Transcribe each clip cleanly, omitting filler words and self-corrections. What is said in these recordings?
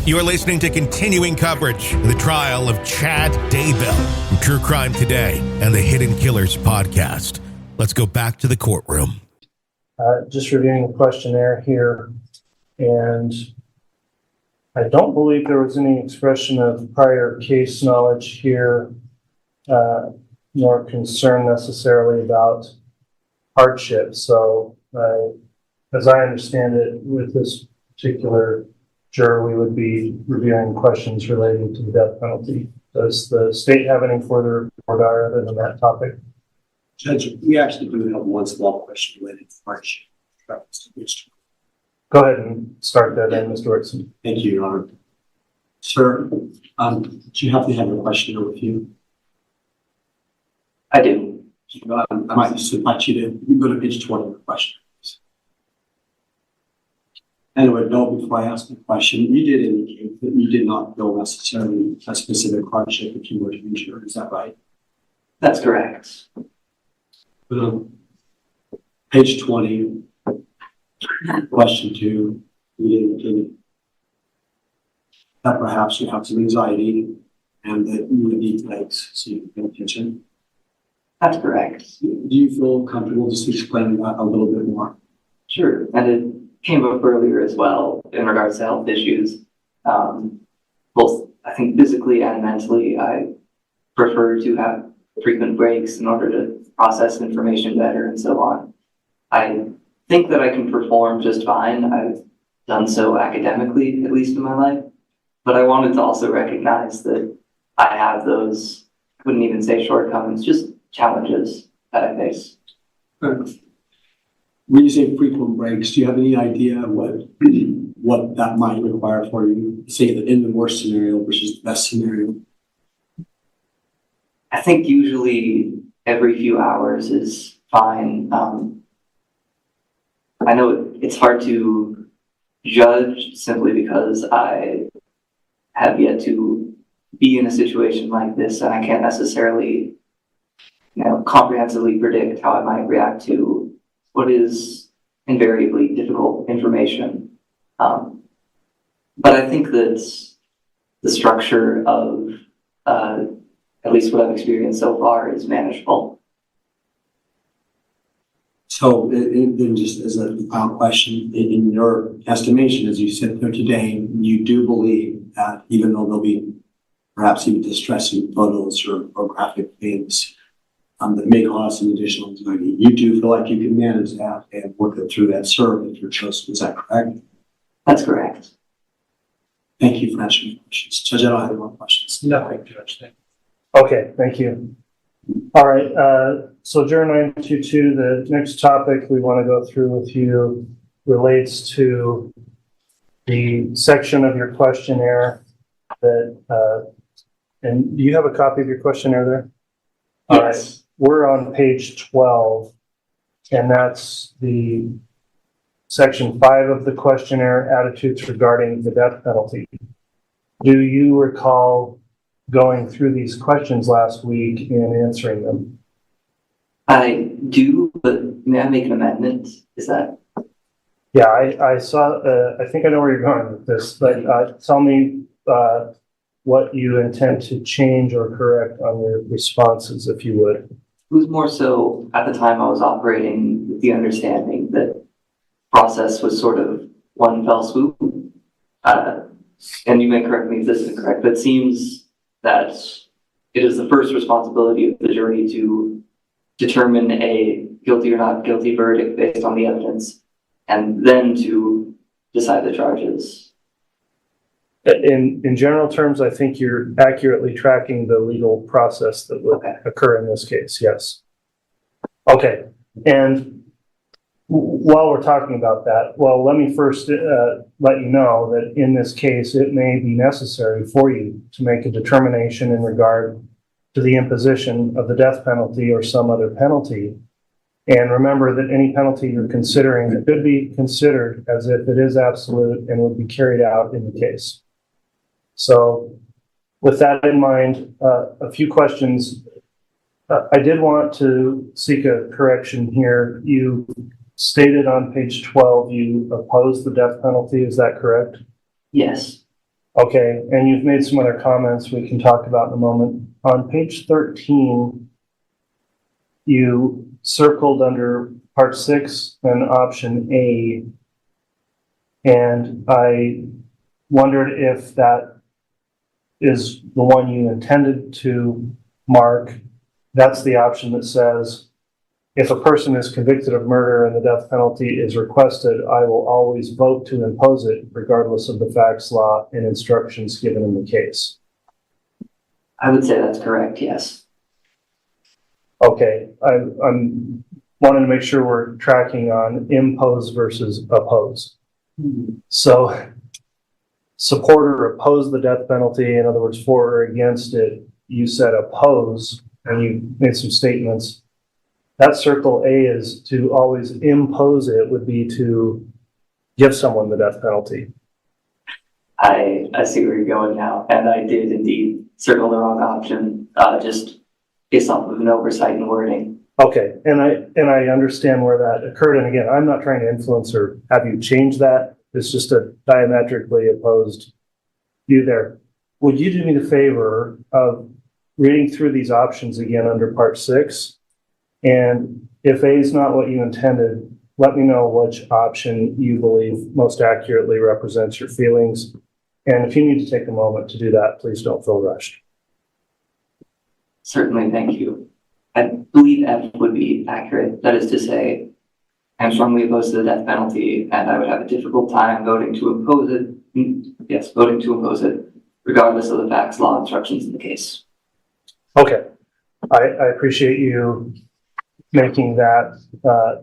You are listening to continuing coverage of the trial of Chad Daybell from True Crime Today and the Hidden Killers podcast. Let's go back to the courtroom. Just reviewing the questionnaire here, and I don't believe there was any expression of prior case knowledge here, nor concern necessarily about hardship. So, as I understand it, with this particular juror, we would be reviewing questions relating to the death penalty. Does the state have any further report other than that topic? Judge, we actually do have one small question related to hardship. Go ahead and start that then, Mr. Whitson. Thank you, Your Honor. Sir, do you happen to have your questionnaire with you? I do. I might just invite you to go to page 20 of the question. Anyway, Bill, before I ask the question, you did indicate that you did not feel necessarily a specific hardship if you were to be injured. Is that right? That's correct. Page 20, question 2, you indicated that perhaps you have some anxiety and that you would need legs so you can pay attention. That's correct. Do you feel comfortable just explaining that a little bit more? Sure. And it came up earlier as well in regards to health issues. Both, I think, physically and mentally, I prefer to have frequent breaks in order to process information better and so on. I think that I can perform just fine. I've done so academically, at least in my life. But I wanted to also recognize that I have those, I wouldn't even say shortcomings, just challenges that I face. When you say frequent breaks, do you have any idea what that might require for you? Say that in the worst scenario versus the best scenario. I think usually every few hours is fine. I know it's hard to judge simply because I have yet to be in a situation like this, and I can't necessarily, comprehensively predict how I might react to what is invariably difficult information. But I think that the structure of at least what I've experienced so far is manageable. So then just as a final question, in your estimation, as you sit there today, you do believe that even though there'll be perhaps even distressing photos or graphic things that may cause some additional anxiety, you do feel like you can manage that and work it through that serve if you're chosen. Is that correct? That's correct. Thank you for answering the questions. Judge, I don't have any more questions. Nothing, Judge. Okay, thank you. All right, so juror 922, the next topic we want to go through with you relates to the section of your questionnaire that, and do you have a copy of your questionnaire there? Yes. All right, we're on page 12, and that's the section 5 of the questionnaire, attitudes regarding the death penalty. Do you recall going through these questions last week and answering them? I do, but may I make an amendment? Is that? Yeah, I saw, I think I know where you're going with this, but tell me what you intend to change or correct on your responses, if you would. It was more so at the time I was operating with the understanding that process was sort of one fell swoop. And you may correct me if this is incorrect, but it seems that it is the first responsibility of the jury to determine a guilty or not guilty verdict based on the evidence, and then to decide the charges. In general terms, I think you're accurately tracking the legal process that would occur in this case, yes. Okay, and while we're talking about that, well, let me first let you know that in this case, it may be necessary for you to make a determination in regard to the imposition of the death penalty or some other penalty. And remember that any penalty you're considering could be considered as if it is absolute and would be carried out in the case. So with that in mind, a few questions. I did want to seek a correction here. You stated on page 12 you oppose the death penalty, is that correct? Yes. Okay, and you've made some other comments we can talk about in a moment. On page 13, you circled under part 6 and option A, and I wondered if that is the one you intended to mark. That's the option that says, if a person is convicted of murder and the death penalty is requested, I will always vote to impose it regardless of the facts, law, and instructions given in the case. I would say that's correct, yes. Okay, I'm wanting to make sure we're tracking on impose versus oppose. So support or oppose the death penalty, in other words, for or against it, you said oppose, and you made some statements. That circle A is to always impose it, would be to give someone the death penalty. I see where you're going now, and I did indeed circle the wrong option, just based off of an oversight in wording. Okay, and I understand where that occurred, and again, I'm not trying to influence or have you change that. It's just a diametrically opposed view there. Would you do me the favor of reading through these options again under part 6? And if A is not what you intended, let me know which option you believe most accurately represents your feelings. And if you need to take a moment to do that, please don't feel rushed. Certainly, thank you. I believe F would be accurate. That is to say, I'm strongly opposed to the death penalty, and I would have a difficult time voting to impose it. Yes, voting to impose it, regardless of the facts, law, instructions in the case. Okay, I appreciate you making that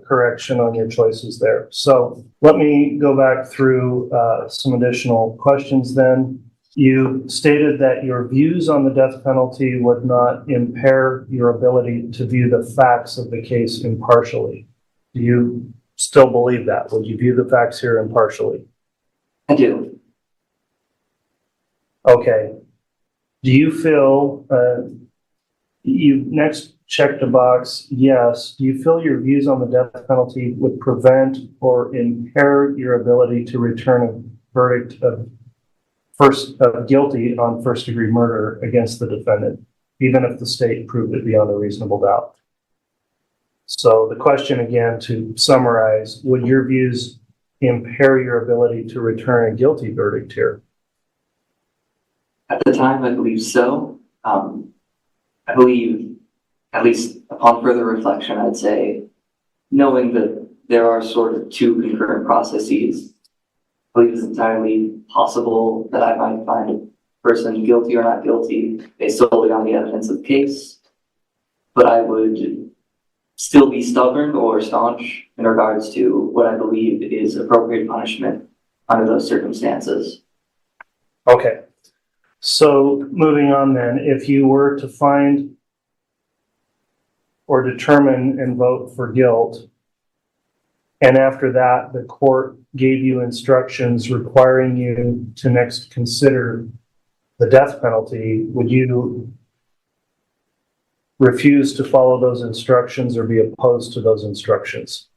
correction on your choices there. So let me go back through some additional questions then. You stated that your views on the death penalty would not impair your ability to view the facts of the case impartially. Do you still believe that? Would you view the facts here impartially? I do. Okay. Do you feel, you next checked a box, yes. Do you feel your views on the death penalty would prevent or impair your ability to return a verdict of guilty on first-degree murder against the defendant, even if the state proved it beyond a reasonable doubt? So the question again, to summarize, would your views impair your ability to return a guilty verdict here? At the time, I believe so. I believe, at least upon further reflection, I'd say, knowing that there are sort of two concurrent processes, I believe it's entirely possible that I might find a person guilty or not guilty based solely on the evidence of the case, but I would still be stubborn or staunch in regards to what I believe is appropriate punishment under those circumstances. Okay. So moving on then, if you were to find or determine and vote for guilt, and after that, the court gave you instructions requiring you to next consider the death penalty, would you refuse to follow those instructions or be opposed to those instructions?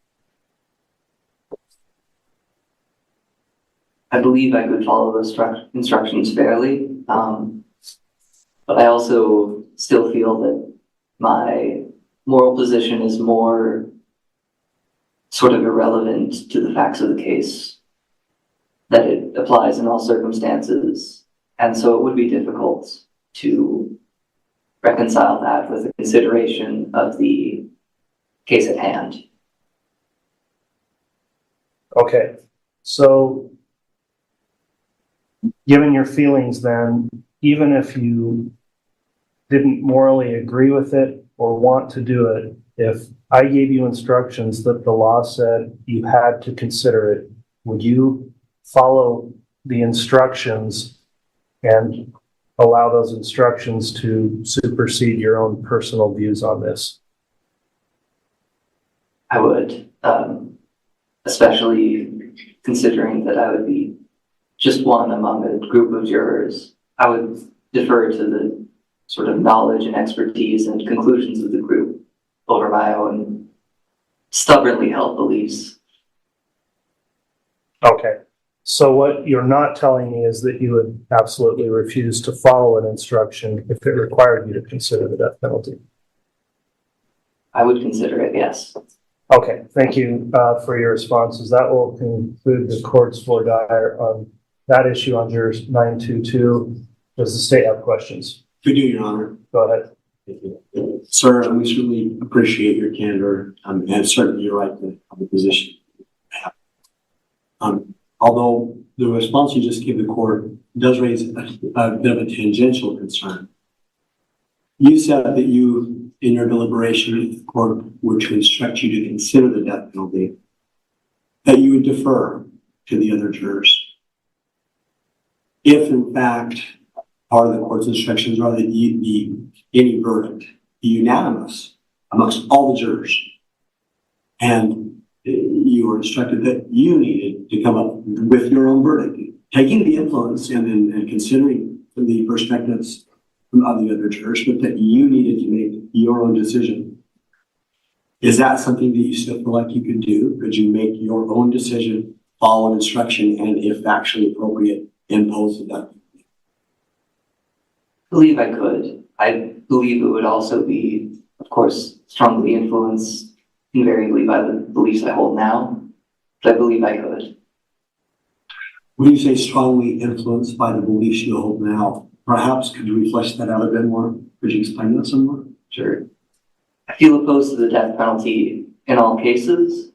I believe I could follow those instructions fairly, but I also still feel that my moral position is more sort of irrelevant to the facts of the case, that it applies in all circumstances, and so it would be difficult to reconcile that with the consideration of the case at hand. Okay, so given your feelings then, even if you didn't morally agree with it or want to do it, if I gave you instructions that the law said you had to consider it, would you follow the instructions and allow those instructions to supersede your own personal views on this? I would, especially considering that I would be just one among a group of jurors. I would defer to the sort of knowledge and expertise and conclusions of the group over my own stubbornly held beliefs. Okay. So what you're not telling me is that you would absolutely refuse to follow an instruction if it required you to consider the death penalty. I would consider it, yes. Okay, thank you for your responses. That will conclude the court's voir dire on that issue on jurors 922. Does the state have questions? We do, Your Honor. Go ahead. Sir, we certainly appreciate your candor, and certainly you're right to have the position. Although the response you just gave the court does raise a bit of a tangential concern. You said that you, in your deliberation, if the court were to instruct you to consider the death penalty, that you would defer to the other jurors. If, in fact, part of the court's instructions are that any verdict be unanimous amongst all the jurors, and you were instructed that you needed to come up with your own verdict, taking the influence and considering the perspectives of the other jurors, but that you needed to make your own decision. Is that something that you still feel like you could do? Could you make your own decision, follow an instruction, and if actually appropriate, impose the death? I believe I could. I believe it would also be, of course, strongly influenced invariably by the beliefs I hold now, but I believe I could. When you say strongly influenced by the beliefs you hold now, perhaps could you flesh that out a bit more? Could you explain that some more? Sure. I feel opposed to the death penalty in all cases,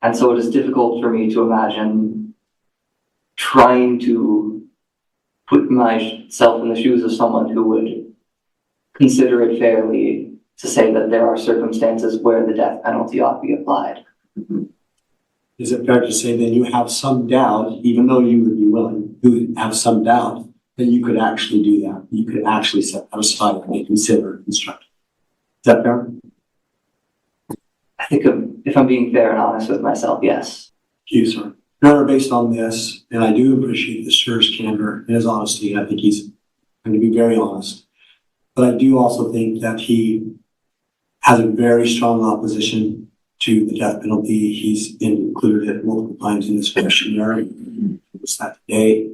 and so it is difficult for me to imagine trying to put myself in the shoes of someone who would consider it fairly to say that there are circumstances where the death penalty ought to be applied. Is it fair to say then you have some doubt, even though you would be willing, you would have some doubt that you could actually do that? You could actually set that aside and consider instruction. Is that fair? I think if I'm being fair and honest with myself, yes. Thank you, sir. However, based on this, and I do appreciate the juror's candor and his honesty, I think he's going to be very honest. But I do also think that he has a very strong opposition to the death penalty. He's included it multiple times in his questionnaire. It's that today.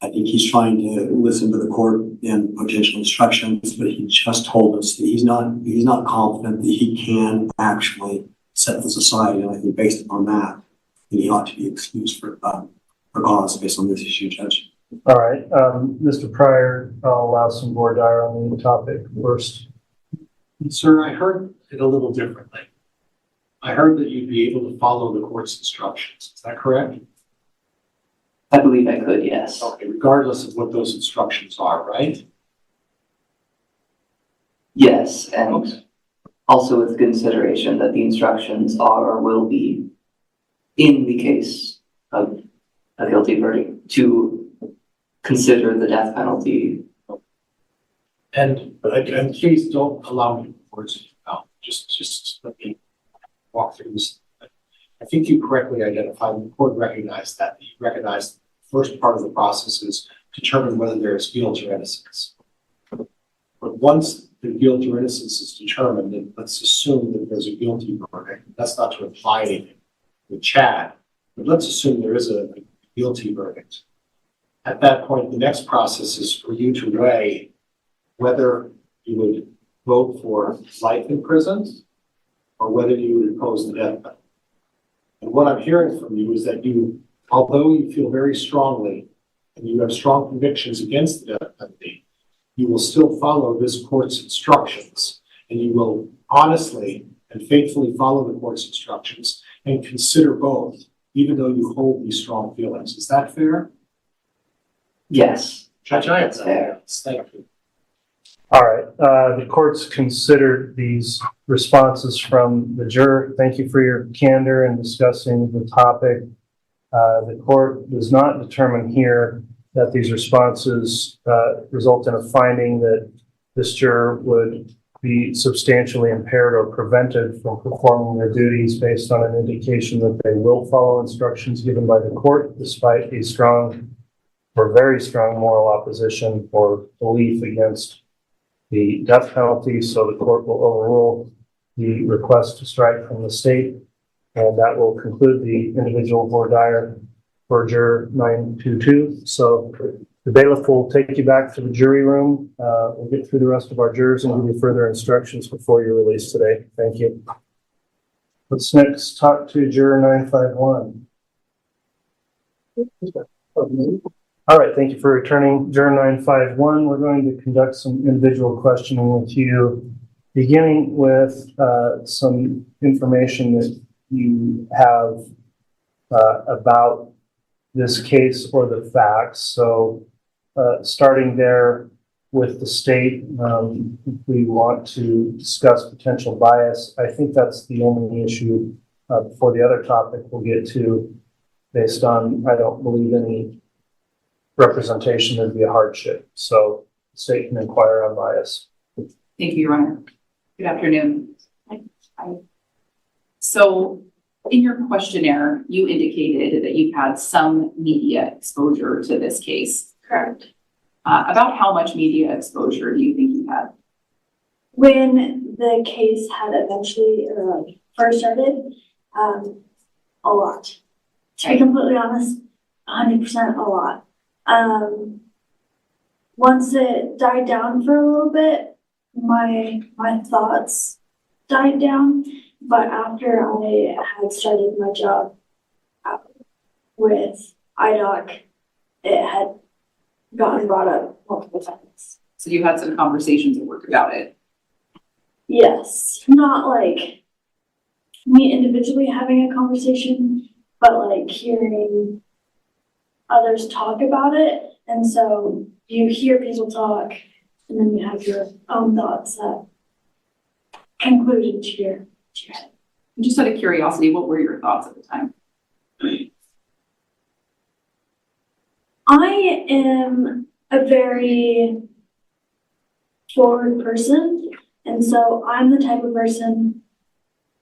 I think he's trying to listen to the court and potential instructions, but he just told us that he's not confident that he can actually set this aside. And I think based upon that, he ought to be excused for cause based on this issue, Judge. All right, Mr. Pryor, I'll allow some voir dire on the topic first. Sir, I heard it a little differently. I heard that you'd be able to follow the court's instructions. Is that correct? I believe I could, yes. Okay, regardless of what those instructions are, right? Yes, and also with consideration that the instructions are or will be in the case of a guilty verdict to consider the death penalty. And please don't allow me words in your mouth. Just let me walk through this. I think you correctly identified, and the court recognized that. You recognized the first part of the process is determine whether there is guilt or innocence. But once the guilt or innocence is determined, then let's assume that there's a guilty verdict. That's not to imply anything with Chad, but let's assume there is a guilty verdict. At that point, the next process is for you to weigh whether you would vote for life in prison or whether you would impose the death penalty. And what I'm hearing from you is that you, although you feel very strongly and you have strong convictions against the death penalty, you will still follow this court's instructions, and you will honestly and faithfully follow the court's instructions and consider both, even though you hold these strong feelings. Is that fair? Yes. Judge, I That's fair. Thank you. All right, the court's considered these responses from the juror. Thank you for your candor in discussing the topic. The court does not determine here that these responses result in a finding that this juror would be substantially impaired or prevented from performing their duties based on an indication that they will follow instructions given by the court despite a strong or very strong moral opposition or belief against the death penalty. So the court will overrule the request to strike from the state, and that will conclude the individual voir dire. for juror 922. So the bailiff will take you back to the jury room. We'll get through the rest of our jurors and give you further instructions before you're released today. Thank you. Let's next talk to juror 951. All right, thank you for returning. Juror 951, we're going to conduct some individual questioning with you, beginning with some information that you have about this case or the facts. So starting there with the state, we want to discuss potential bias. I think that's the only issue for the other topic we'll get to, based on, I don't believe any representation would be a hardship. So the state can inquire on bias. Thank you, Your Honor. Good afternoon. So in your questionnaire, you indicated that you've had some media exposure to this case. Correct. About how much media exposure do you think you had? When the case had eventually first started, a lot. To be completely honest, 100% a lot. Once it died down for a little bit, my thoughts died down. But after I had started my job with IDOC, it had gotten brought up multiple times. So you had some conversations at work about it. Yes, not like me individually having a conversation, but like hearing others talk about it. And so you hear people talk, and then you have your own thoughts that conclusion to your head. Just out of curiosity, what were your thoughts at the time? I am a very forward person, and so I'm the type of person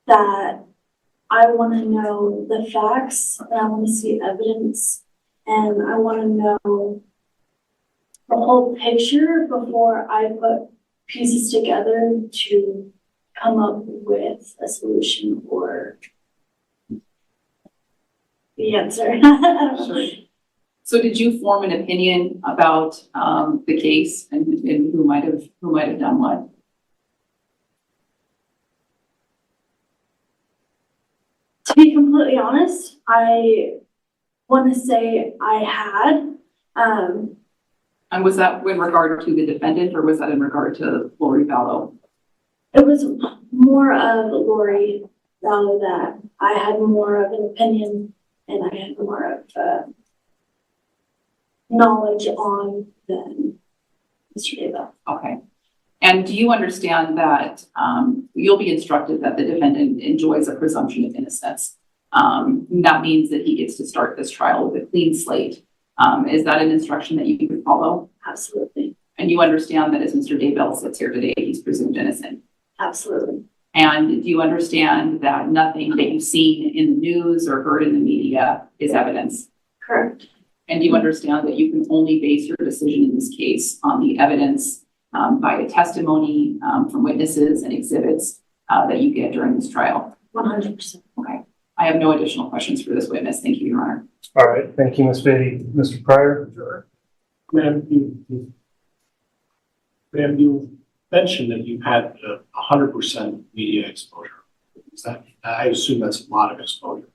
that I want to know the facts, and I want to see evidence, and I want to know the whole picture before I put pieces together to come up with a solution or the answer. Sure. So did you form an opinion about the case and who might have done what? To be completely honest, I want to say I had. And was that in regard to the defendant, or was that in regard to Lori Vallow? It was more of Lori Vallow that I had more of an opinion and I had more of knowledge on than Mr. Daybell. Okay. And do you understand that you'll be instructed that the defendant enjoys a presumption of innocence? That means that he gets to start this trial with a clean slate. Is that an instruction that you could follow? Absolutely. And you understand that as Mr. Daybell sits here today, he's presumed innocent? Absolutely. And do you understand that nothing that you've seen in the news or heard in the media is evidence? Correct. And do you understand that you can only base your decision in this case on the evidence by the testimony from witnesses and exhibits that you get during this trial? 100%. Okay. I have no additional questions for this witness. Thank you, Your Honor. All right, thank you, Ms. Beatty. Mr. Pryor? Sure. Ma'am, you mentioned that you've had 100% media exposure. Is that, I assume that's a lot of exposure.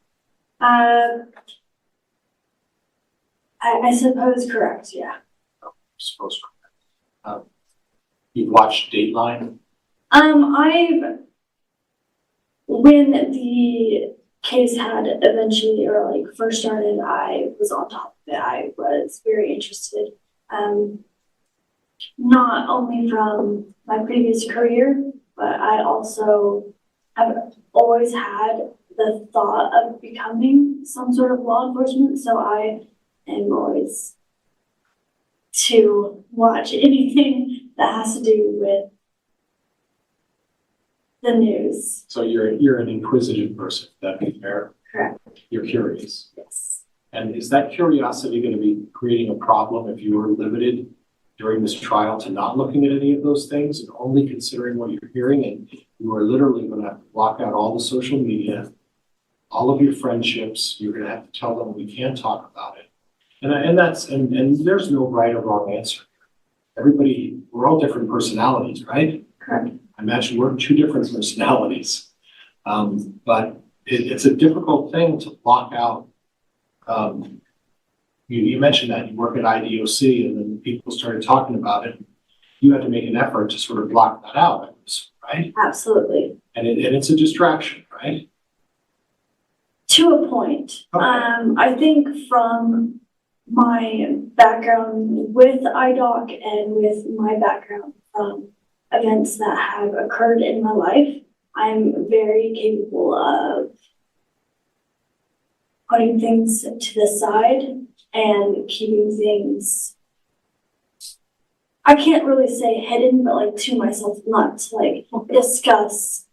I suppose correct, yeah. I suppose correct. You've watched Dateline? When the case had eventually or like first started, I was on top of it. I was very interested. Not only from my previous career, but I also have always had the thought of becoming some sort of law enforcement. So I am always to watch anything that has to do with the news. So you're an inquisitive person, that be fair? Correct. You're curious. Yes. And is that curiosity going to be creating a problem if you were limited during this trial to not looking at any of those things and only considering what you're hearing, and you are literally going to have to block out all the social media all of your friendships. You're going to have to tell them we can't talk about it. And there's no right or wrong answer. Everybody, we're all different personalities, right? Correct. I imagine we're two different personalities. But it's a difficult thing to block out. You mentioned that you work at IDOC and then people started talking about it. You had to make an effort to sort of block that out, right? Absolutely. And it's a distraction, right? To a point. Okay. I think from my background with IDOC and with my background from events that have occurred in my life, I'm very capable of putting things to the side and keeping things, I can't really say hidden, but like to myself, not to like discuss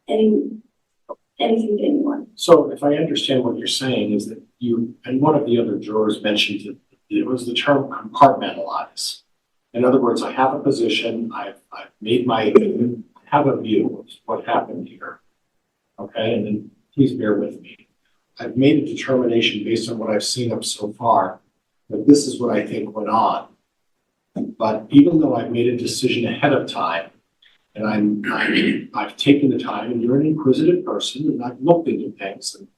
anything to anyone. So if I understand what you're saying is that you, and one of the other jurors mentioned that it was the term compartmentalize. In other words, I have a position, I've made have a view of what happened here. Okay, and then please bear with me. I've made a determination based on what I've seen up so far that this is what I think went on. But even though I've made a decision ahead of time, and I've taken the time, and you're an inquisitive person, and I've looked into things, and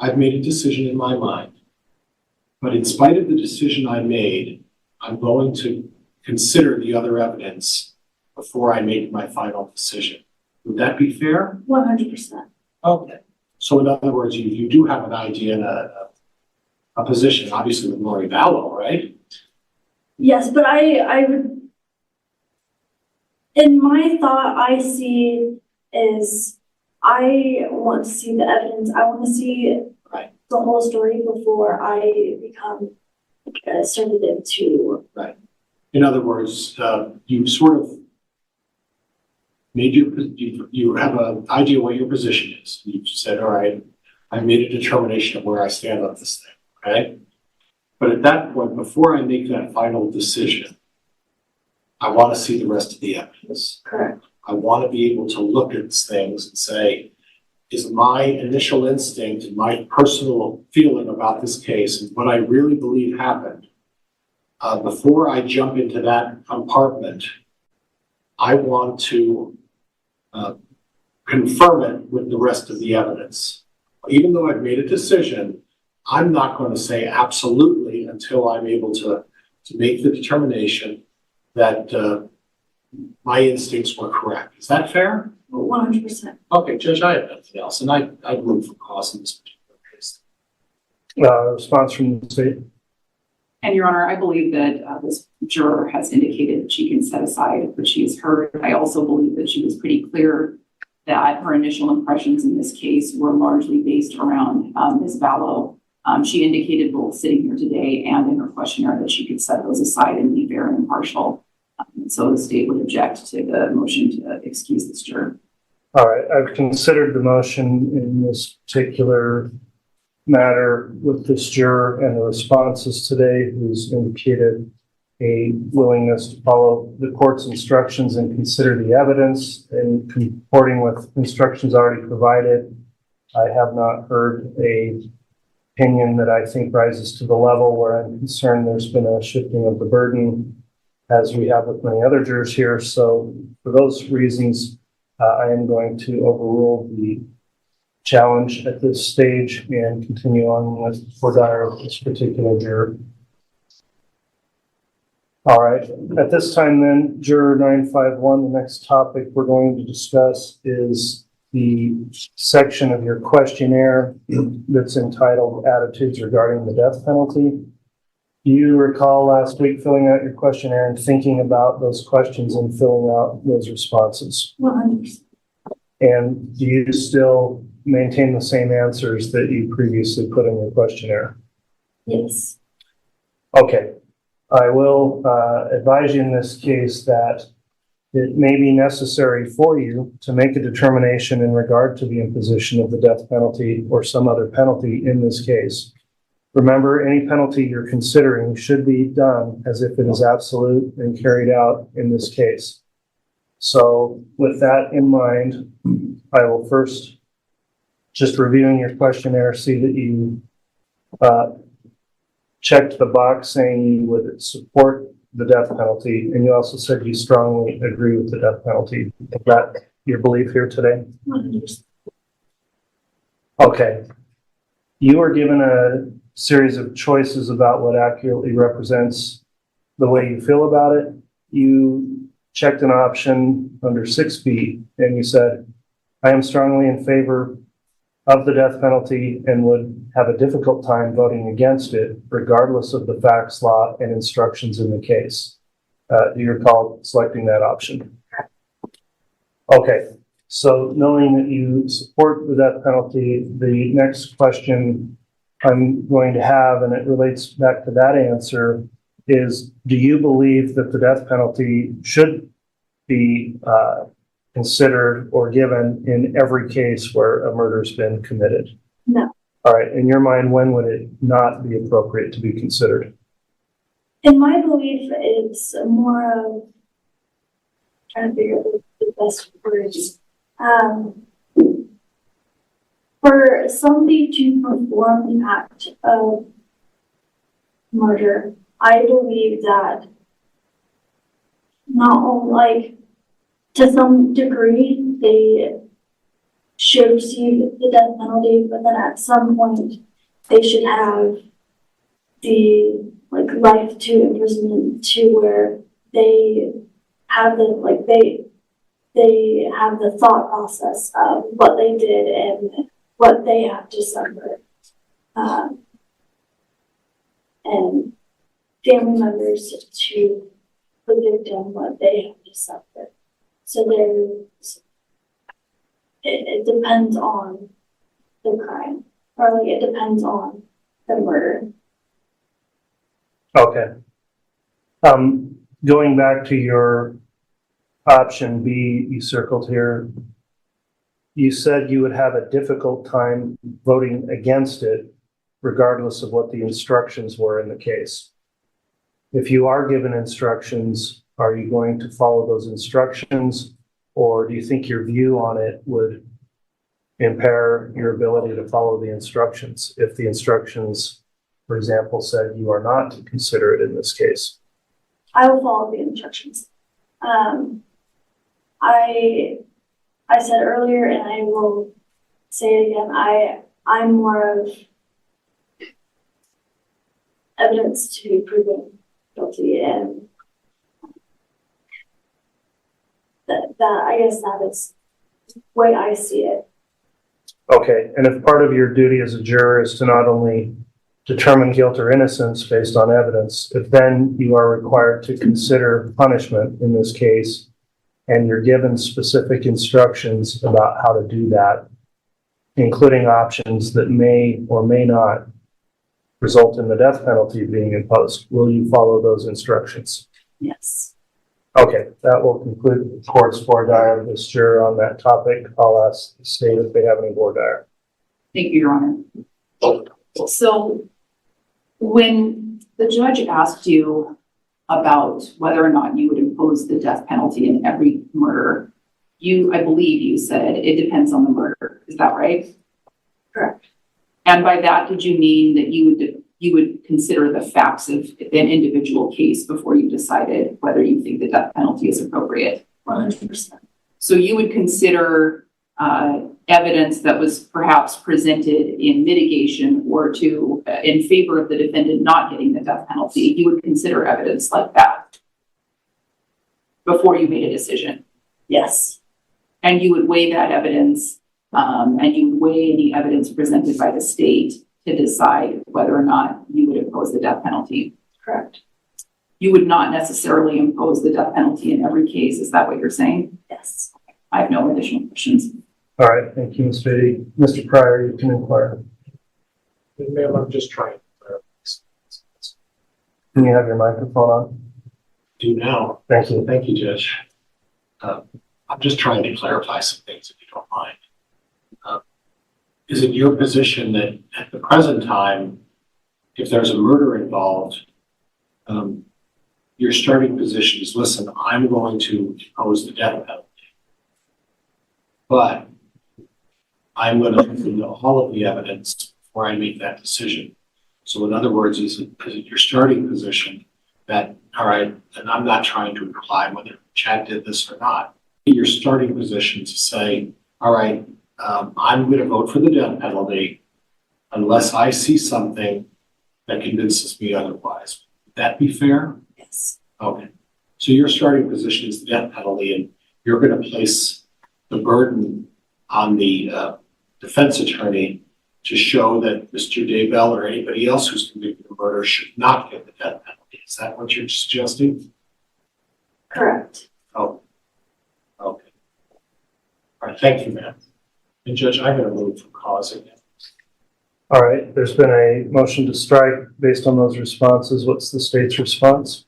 I've made a decision in my mind. But in spite of the decision I made, I'm going to consider the other evidence before I make my final decision. Would that be fair? 100%. Okay. So in other words, you do have an idea and a position, obviously with Lori Vallow, right? Yes, but I would, in my thought, I see is I want to see the evidence. I want to see Right. the whole story before I become assertive to. Right. In other words, you sort of made you have an idea what your position is. You said, all right, I made a determination of where I stand on this thing, okay? But at that point, before I make that final decision, I want to see the rest of the evidence. Correct. I want to be able to look at things and say, is my initial instinct and my personal feeling about this case and what I really believe happened, before I jump into that compartment, I want to confirm it with the rest of the evidence. Even though I've made a decision, I'm not going to say absolutely until I'm able to make the determination that my instincts were correct. Is that fair? 100%. Okay, Judge, I have nothing else, and I'd move for cause in this particular case. Response from the state? And Your Honor, I believe that this juror has indicated that she can set aside what she has heard. I also believe that she was pretty clear that her initial impressions in this case were largely based around Ms. Vallow. She indicated both sitting here today and in her questionnaire that she could set those aside and be fair and impartial. So the state would object to the motion to excuse this juror. All right, I've considered the motion in this particular matter with this juror and the responses today, who's indicated a willingness to follow the court's instructions and consider the evidence and comporting with instructions already provided. I have not heard a opinion that I think rises to the level where I'm concerned there's been a shifting of the burden as we have with many other jurors here. So for those reasons, I am going to overrule the challenge at this stage and continue on with for dire of this particular juror. All right, at this time then, juror 951, the next topic we're going to discuss is the section of your questionnaire that's entitled Attitudes Regarding the Death Penalty. Do you recall last week filling out your questionnaire and thinking about those questions and filling out those responses? 100%. And do you still maintain the same answers that you previously put in your questionnaire? Yes. Okay. I will advise you in this case that it may be necessary for you to make a determination in regard to the imposition of the death penalty or some other penalty in this case. Remember, any penalty you're considering should be done as if it is absolute and carried out in this case. So with that in mind, I will first just reviewing your questionnaire, see that you checked the box saying you would support the death penalty, and you also said you strongly agree with the death penalty. Is that your belief here today? 100%. Okay. You were given a series of choices about what accurately represents the way you feel about it. You checked an option under 6B, and you said, I am strongly in favor of the death penalty and would have a difficult time voting against it, regardless of the facts, law, and instructions in the case. Do you recall selecting that option? Okay, so knowing that you support the death penalty, the next question I'm going to have, and it relates back to that answer, is do you believe that the death penalty should be considered or given in every case where a murder's been committed? No. All right, in your mind, when would it not be appropriate to be considered? In my belief, it's more of trying to figure out the best words. For somebody to perform an act of murder, I believe that not only, like, to some degree, they should receive the death penalty, but then at some point, they should have the, like, life to imprisonment to where they have the, like, they have the thought process of what they did and what they have to suffer. And family members to the victim what they have to suffer. So there's, it depends on the crime, or like it depends on the murder. Okay. Going back to your option B, you circled here, you said you would have a difficult time voting against it, regardless of what the instructions were in the case. If you are given instructions, are you going to follow those instructions, or do you think your view on it would impair your ability to follow the instructions if the instructions, for example, said you are not to consider it in this case? I will follow the instructions. I said earlier, and I will say it again, I'm more of evidence to prove it guilty, and that I guess that is the way I see it. Okay, and if part of your duty as a juror is to not only determine guilt or innocence based on evidence, if then you are required to consider punishment in this case, and you're given specific instructions about how to do that, including options that may or may not result in the death penalty being imposed, will you follow those instructions? Yes. Okay, that will conclude the court's voir dire of this juror on that topic. I'll ask the state if they have any voir dire. Thank you, Your Honor. So when the judge asked you about whether or not you would impose the death penalty in every murder, I believe you said it depends on the murder. Is that right? Correct. And by that, did you mean that you would consider the facts of an individual case before you decided whether you think the death penalty is appropriate? 100%. So you would consider evidence that was perhaps presented in mitigation or in favor of the defendant not getting the death penalty. You would consider evidence like that before you made a decision. Yes. And you would weigh that evidence, and you would weigh any evidence presented by the state to decide whether or not you would impose the death penalty. Correct. You would not necessarily impose the death penalty in every case. Is that what you're saying? Yes. I have no additional questions. All right, thank you, Ms. Beatty. Mr. Pryor, you can inquire. Ma'am, I'm just trying to Can you have your microphone on? do now. Thank you. Thank you, Judge. I'm just trying to clarify some things, if you don't mind. Is it your position that at the present time, if there's a murder involved, your starting position is, listen, I'm going to impose the death penalty, but I'm going to know all of the evidence before I make that decision. So in other words, is it your starting position that, all right, and I'm not trying to imply whether Chad did this or not, your starting position to say, all right, I'm going to vote for the death penalty unless I see something that convinces me otherwise. Would that be fair? Yes. Okay. So your starting position is the death penalty, and you're going to place the burden on the defense attorney to show that Mr. Daybell or anybody else who's convicted of murder should not get the death penalty. Is that what you're suggesting? Correct. Oh, okay. All right, thank you, ma'am. And Judge, I'm going to move for cause again. All right, there's been a motion to strike based on those responses. What's the state's response?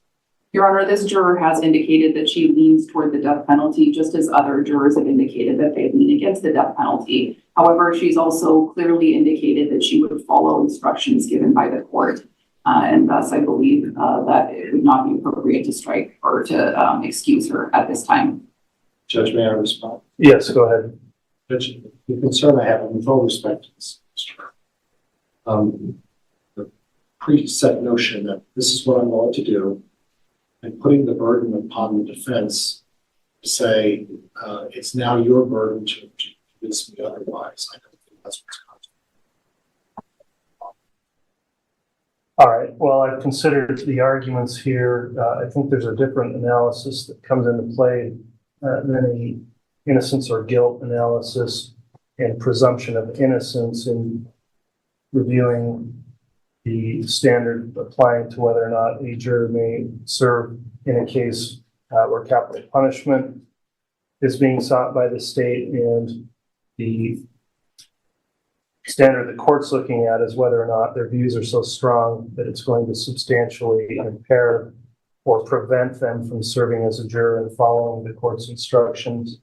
Your Honor, this juror has indicated that she leans toward the death penalty, just as other jurors have indicated that they lean against the death penalty. However, she's also clearly indicated that she would follow instructions given by the court. And thus, I believe that it would not be appropriate to strike or to excuse her at this time. Judge, may I respond? Yes, go ahead. Judge, the concern I have, and with all respect to this, Mr. The preset notion that this is what I'm going to do, and putting the burden upon the defense to say, it's now your burden to convince me otherwise. I don't think that's what's going on. All right, well, I've considered the arguments here. I think there's a different analysis that comes into play than a innocence or guilt analysis and presumption of innocence in reviewing the standard applying to whether or not a juror may serve in a case where capital punishment is being sought by the state, and the standard the court's looking at is whether or not their views are so strong that it's going to substantially impair or prevent them from serving as a juror and following the court's instructions.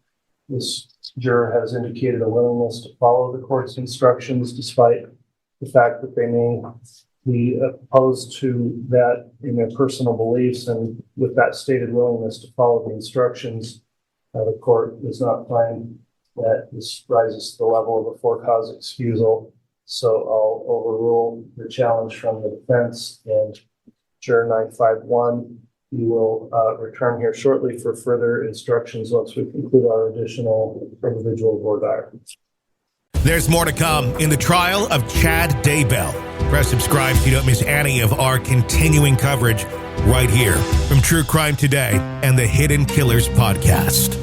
This juror has indicated a willingness to follow the court's instructions despite the fact that they may be opposed to that in their personal beliefs, and with that stated willingness to follow the instructions, the court does not find that this rises to the level of a for-cause excusal. So I'll overrule the challenge from the defense, and juror 951, we will return here shortly for further instructions once we conclude our additional individual voir dire. There's more to come in the trial of Chad Daybell. Press subscribe so you don't miss any of our continuing coverage right here from True Crime Today and the Hidden Killers podcast.